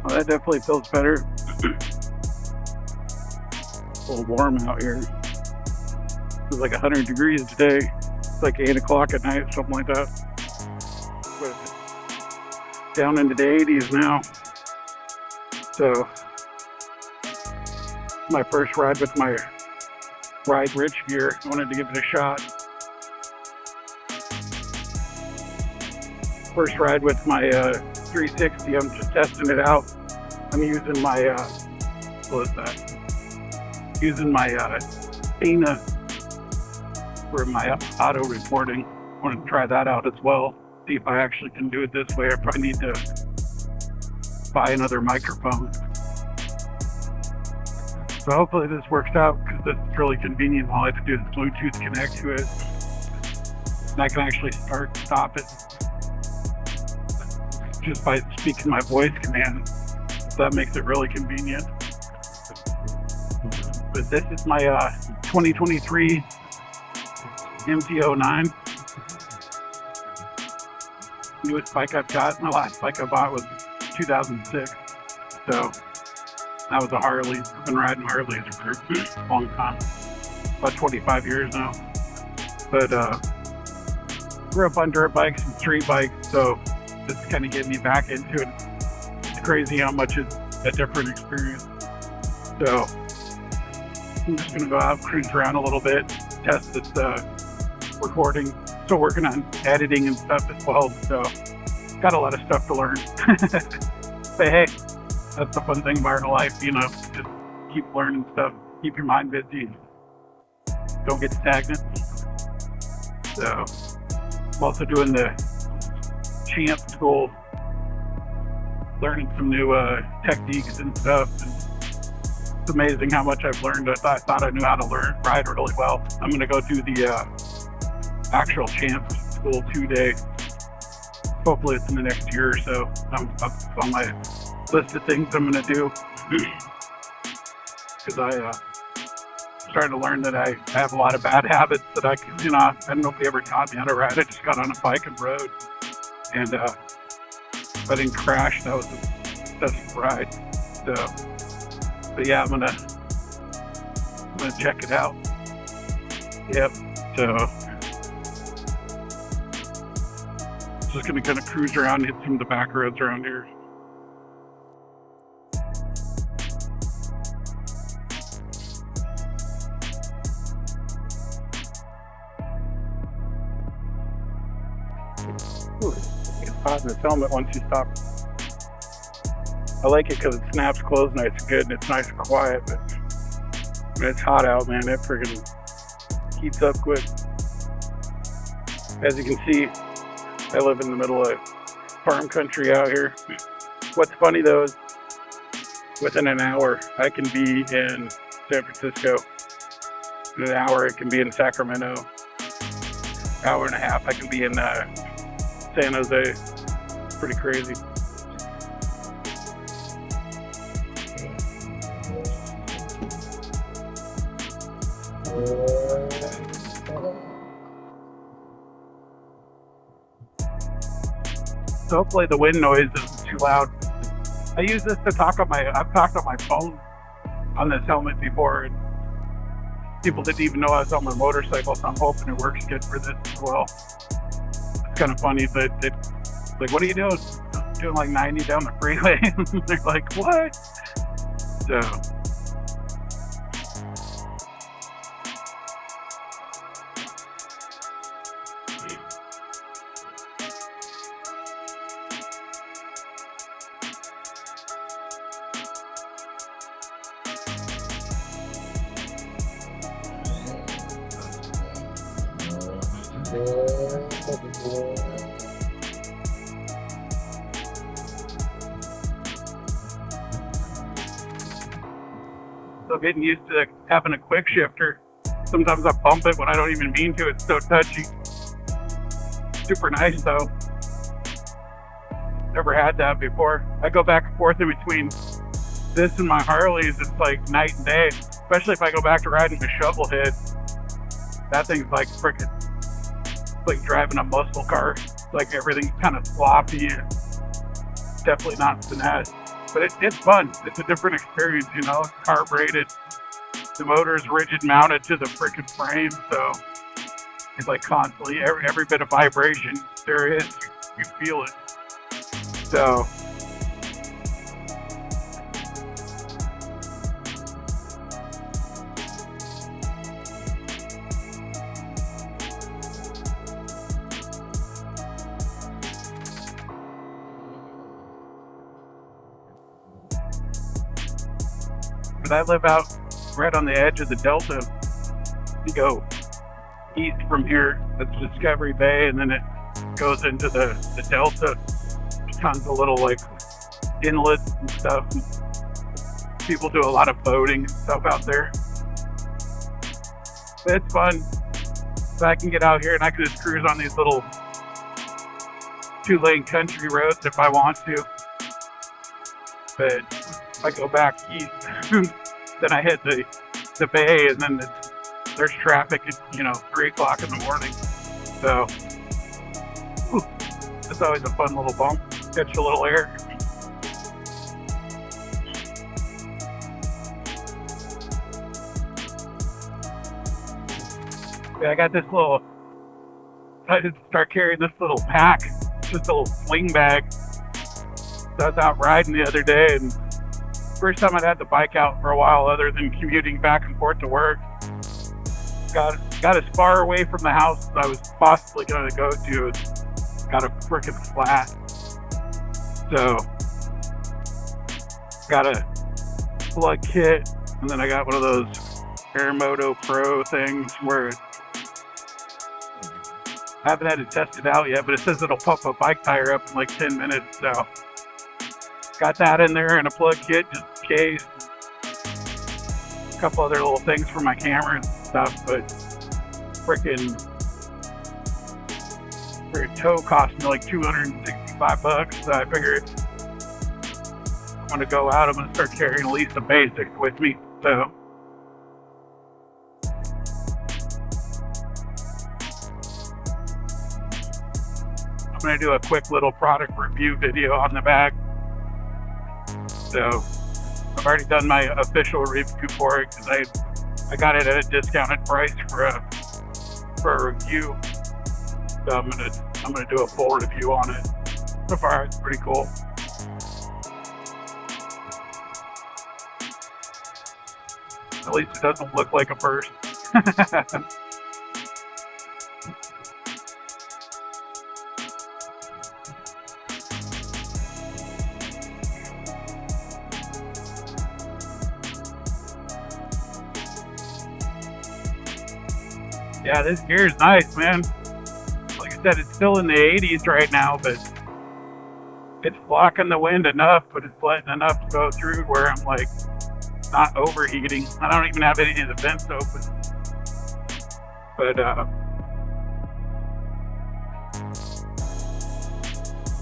Well, that definitely feels better. A little warm out here. It was like 100 degrees today. It's like 8 o'clock at night, something like that. But down into the 80s now. So, my first ride with my Ride Rich gear. I wanted to give it a shot. First ride with my 360. I'm just testing it out. I'm using my, what is that? Using my Athena for my auto reporting. I want to try that out as well. See if I actually can do it this way. I probably need to buy another microphone. So hopefully this works out, because this is really convenient. All I have to do is Bluetooth connect to it, and I can actually start and stop it just by speaking my voice command. So that makes it really convenient. But this is my 2023 MT-09. Newest bike I've got. My last bike I bought was 2006. So that was a Harley. I've been riding Harleys for a long time. About 25 years now. But grew up on dirt bikes and street bikes, so this kind of getting me back into it. It's crazy how much it's a different experience. So I'm just gonna go out, cruise around a little bit, test this recording. Still working on editing and stuff as well, so got a lot of stuff to learn. But hey, that's the fun thing about our life, you know, just keep learning stuff, keep your mind busy, don't get stagnant. So I'm also doing the champ school, learning some new techniques and stuff. And it's amazing how much I've learned. I thought I knew how to ride really well. I'm going to go do the actual champ school 2-day. Hopefully it's in the next year or so. It's on my list of things I'm going to do. Because I started to learn that I have a lot of bad habits that and nobody ever taught me how to ride. I just got on a bike and rode. And if I didn't crash, that was a successful ride. So, but yeah, I'm gonna check it out. Yep. So just gonna kind of cruise around, hit some of the back roads around here. Ooh, it's hot in this helmet once you stop. I like it because it snaps closed nice and good, and it's nice and quiet, but when it's hot out, man, it friggin' heats up quick. As you can see, I live in the middle of farm country out here. What's funny though is within an hour I can be in San Francisco. In an hour I can be in Sacramento. Hour and a half I can be in San Jose. It's pretty crazy. So hopefully the wind noise isn't too loud. I use this to talk on I've talked on my phone on this helmet before, and people didn't even know I was on my motorcycle, so I'm hoping it works good for this as well. It's kind of funny, but like, what are you doing? I'm doing like 90 down the freeway. They're like, what? So getting used to having a quick shifter. Sometimes I bump it when I don't even mean to. It's so touchy. Super nice though. Never had that before. I go back and forth in between this and my Harleys. It's like night and day. Especially if I go back to riding the shovel head. That thing's like freaking, like driving a muscle car. It's like everything's kind of sloppy and definitely not finesse. But it's fun. It's a different experience, you know. It's carbureted. The motor is rigid mounted to the freaking frame, so it's like constantly every bit of vibration there is, you feel it. So but I live out right on the edge of the Delta. You go east from here, that's Discovery Bay, and then it goes into the Delta. Tons of little like inlets and stuff. And people do a lot of boating and stuff out there. But it's fun. So I can get out here and I can just cruise on these little 2-lane country roads if I want to. But if I go back east, then I hit the bay, and then there's traffic at 3 o'clock in the morning. So it's always a fun little bump. Catch a little air. Yeah, I got this little. I just start carrying this little pack, just a little sling bag. So I was out riding the other day, and first time I'd had the bike out for a while, other than commuting back and forth to work. Got as far away from the house as I was possibly going to go to. Got a freaking flat. So, got a plug kit, and then I got one of those Moto Pro things where I haven't had to test it out yet, but it says it'll pump a bike tire up in like 10 minutes. So, got that in there and a plug kit just in case. A couple other little things for my camera and stuff, but freaking tow cost me like $265. So I figured I'm gonna go out. I'm gonna start carrying at least the basics with me. So I'm gonna do a quick little product review video on the bag. So I've already done my official review for it because I got it at a discounted price for a review. So I'm gonna do a full review on it. So far, it's pretty cool. At least it doesn't look like a purse. Yeah, this gear is nice, man. Like I said, it's still in the 80s right now, but it's blocking the wind enough, but it's letting enough to go through where I'm like not overheating. I don't even have any of the vents open. But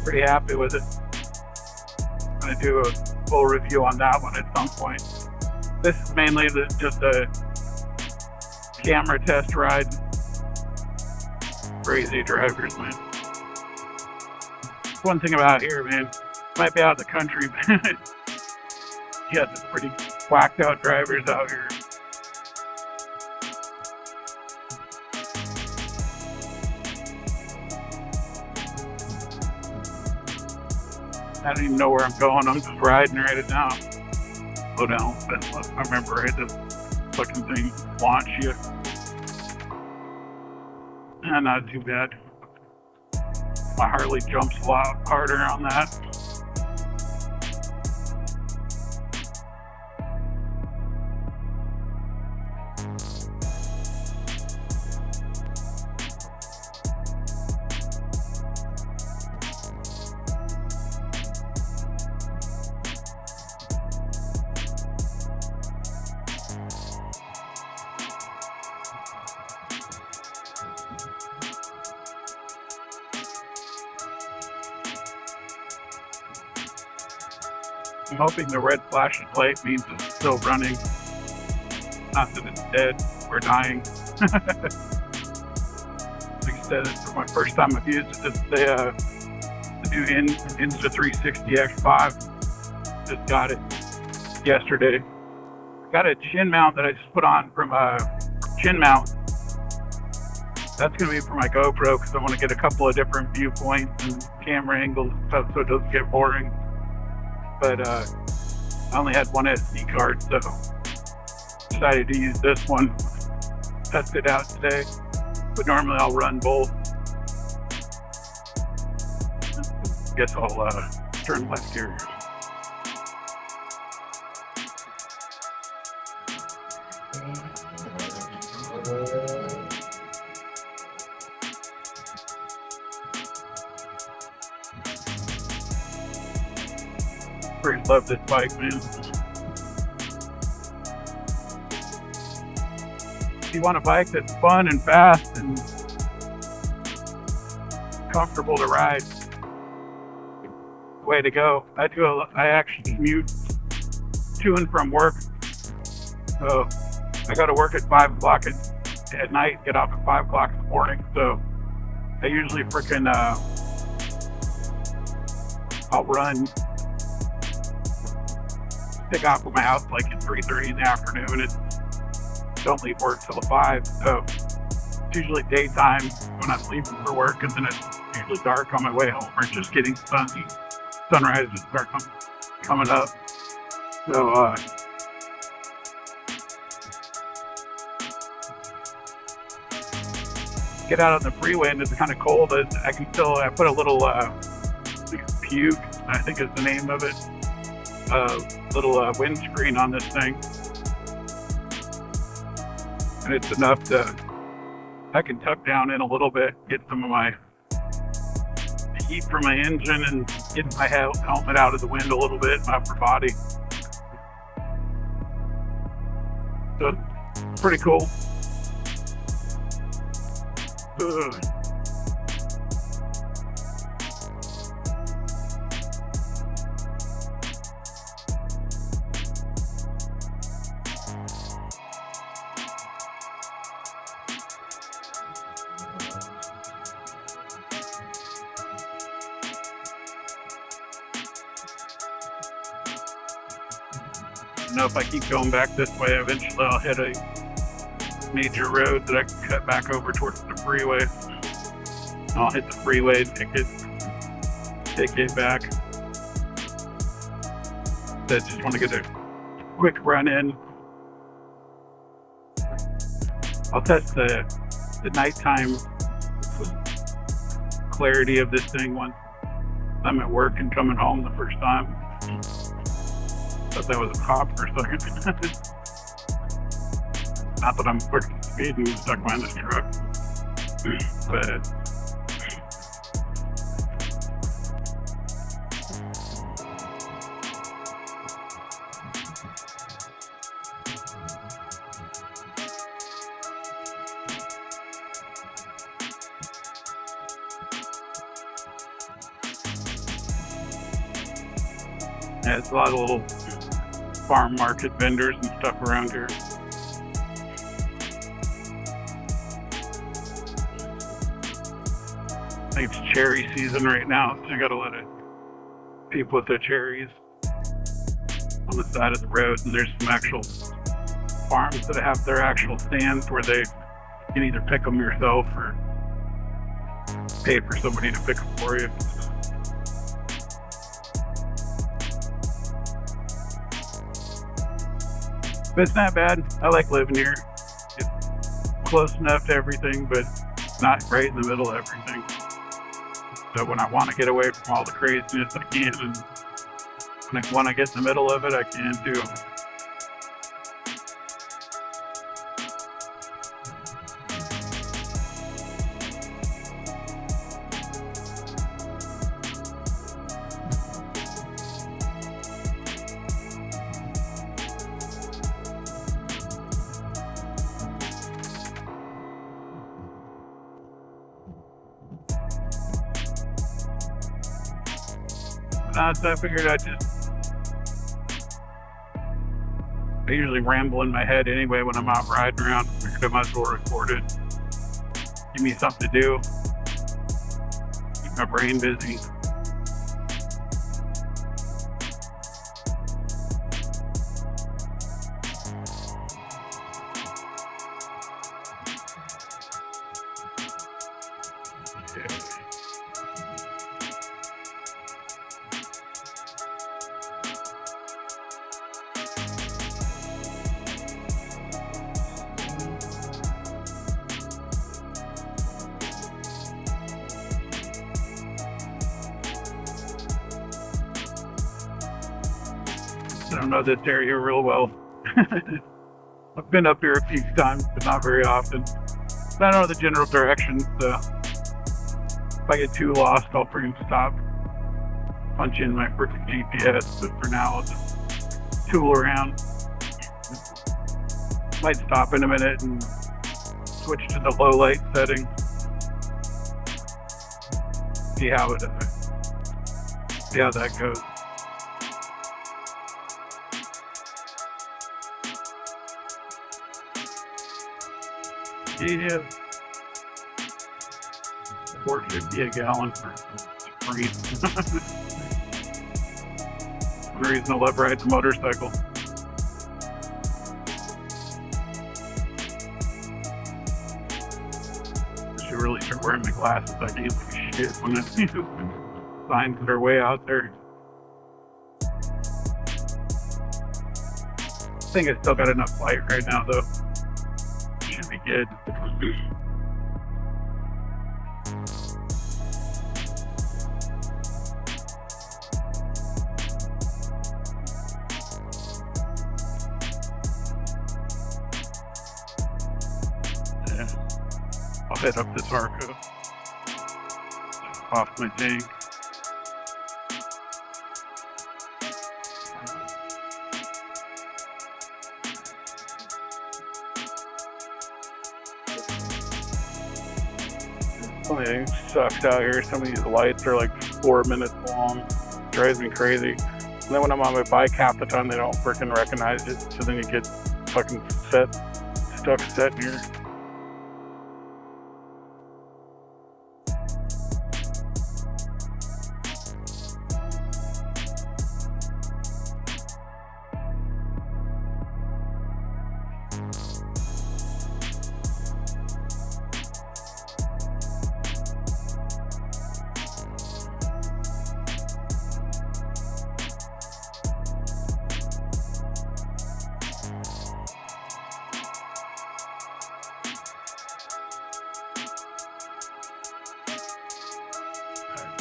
pretty happy with it. I'm gonna do a full review on that one at some point. This is mainly just a camera test ride. Crazy drivers, man. One thing about here, man, might be out of the country, but you got some pretty whacked out drivers out here. I don't even know where I'm going. I'm just riding right now. Slow down. I remember right, this fucking thing launch you. Not too bad. My Harley jumps a lot harder on that. I'm hoping the red flashing light means it's still running, not that it's dead or dying. Like I said, it's my first time I've used it. It's the new Insta360 X5. Just got it yesterday. Got a chin mount that I just put on from a chin mount. That's going to be for my GoPro because I want to get a couple of different viewpoints and camera angles and stuff so it doesn't get boring. But I only had one SD card, so decided to use this one. Test it out today. But normally I'll run both. Guess I'll turn left here. Pretty love this bike, man. If you want a bike that's fun and fast and comfortable to ride, way to go. I actually commute to and from work. So I go to work at 5 o'clock at night, get off at 5 o'clock in the morning. So I usually I'll run, pick off from my house like at 3:30 in the afternoon and don't leave work till 5. So it's usually daytime when I'm leaving for work, and then it's usually dark on my way home or just getting sunny. Sunrise just start coming up. So get out on the freeway and it's kind of cold. I put a little puke, I think is the name of it, little windscreen on this thing, and it's enough I can tuck down in a little bit, get some of my heat from my engine and get my helmet out of the wind a little bit, my upper body. So pretty cool. Ugh. I know if I keep going back this way, eventually I'll hit a major road that I can cut back over towards the freeway. I'll hit the freeway, take it back. I just want to get a quick run in. I'll test the nighttime clarity of this thing once I'm at work and coming home the first time. Thought that was a cop for a second. Not that I'm quick speeding and stuck behind this truck, but yeah, there's a lot of little farm market vendors and stuff around here. I think it's cherry season right now, so you got a lot of people with their cherries on the side of the road, and there's some actual farms that have their actual stands where they can either pick them yourself or pay for somebody to pick them for you. But it's not bad. I like living here. It's close enough to everything, but not right in the middle of everything. So when I want to get away from all the craziness, I can. And when I get in the middle of it, I can too. So I figured I'd just I usually ramble in my head anyway when I'm out riding around. I might as well record it. Give me something to do. Keep my brain busy. I don't know this area real well. I've been up here a few times, but not very often. But I know the general direction, so if I get too lost, I'll freaking stop, punch in my freaking GPS, but for now, I'll just tool around. Might stop in a minute and switch to the low light setting. See how that goes. Yeah. $4.50 a gallon for free. The reason I love riding a motorcycle. I should really start wearing my glasses. I can't see shit when I see signs that are way out there. I think I still got enough light right now, though. Should be good. Yeah. I'll head up this Arco. Off my tank. It sucks out here. Some of these lights are like 4 minutes long. Drives me crazy. And then when I'm on my bike, half the time they don't freaking recognize it. So then you get fucking stuck sitting here.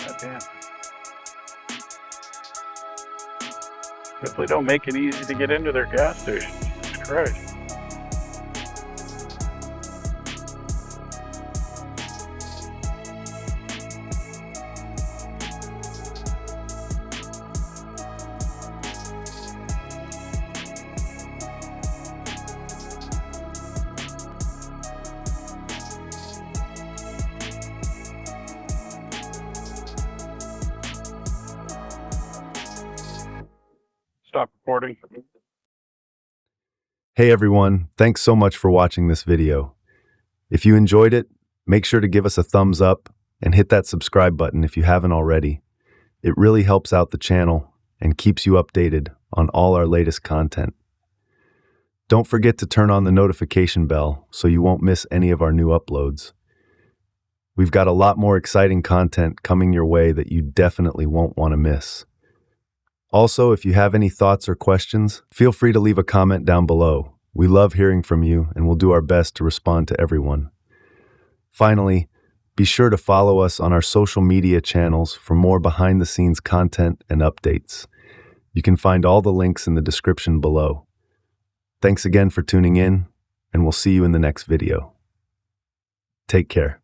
Goddamn. Definitely don't make it easy to get into their gas station. Jesus Christ. Stop recording. Hey everyone, thanks so much for watching this video. If you enjoyed it, make sure to give us a thumbs up and hit that subscribe button if you haven't already. It really helps out the channel and keeps you updated on all our latest content. Don't forget to turn on the notification bell so you won't miss any of our new uploads. We've got a lot more exciting content coming your way that you definitely won't want to miss. Also, if you have any thoughts or questions, feel free to leave a comment down below. We love hearing from you and we'll do our best to respond to everyone. Finally, be sure to follow us on our social media channels for more behind-the-scenes content and updates. You can find all the links in the description below. Thanks again for tuning in, and we'll see you in the next video. Take care.